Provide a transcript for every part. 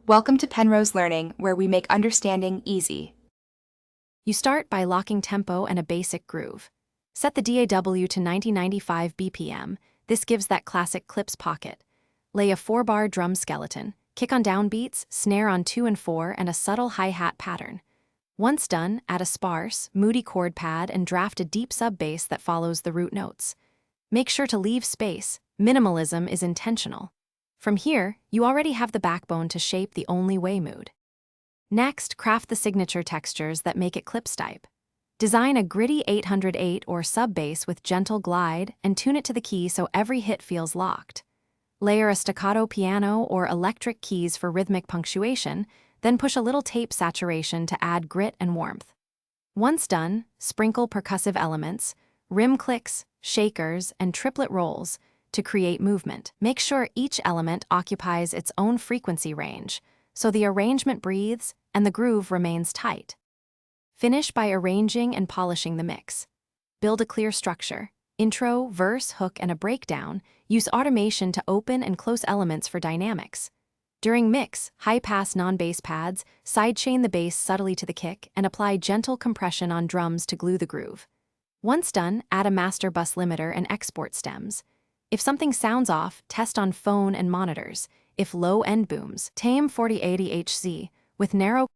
Welcome to Penrose Learning, where we make understanding easy. You start by locking tempo and a basic groove. Set the DAW to 90-95 BPM. This gives that classic Clipse pocket. Lay a 4-bar drum skeleton, kick on downbeats, snare on 2 and 4, and a subtle hi-hat pattern. Once done, add a sparse, moody chord pad and draft a deep sub-bass that follows the root notes. Make sure to leave space. Minimalism is intentional. From here, you already have the backbone to shape the only way mood. Next, craft the signature textures that make it Clipse Type. Design a gritty 808 or sub-bass with gentle glide and tune it to the key so every hit feels locked. Layer a staccato piano or electric keys for rhythmic punctuation, then push a little tape saturation to add grit and warmth. Once done, sprinkle percussive elements, rim clicks, shakers, and triplet rolls to create movement. Make sure each element occupies its own frequency range, so the arrangement breathes and the groove remains tight. Finish by arranging and polishing the mix. Build a clear structure. Intro, verse, hook, and a breakdown. Use automation to open and close elements for dynamics. During mix, high-pass non-bass pads, sidechain the bass subtly to the kick, and apply gentle compression on drums to glue the groove. Once done, add a master bus limiter and export stems. If something sounds off, test on phone and monitors. If low end booms, tame 4080 HZ with narrow.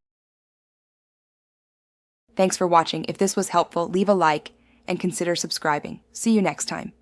Thanks for watching. If this was helpful, leave a like and consider subscribing. See you next time.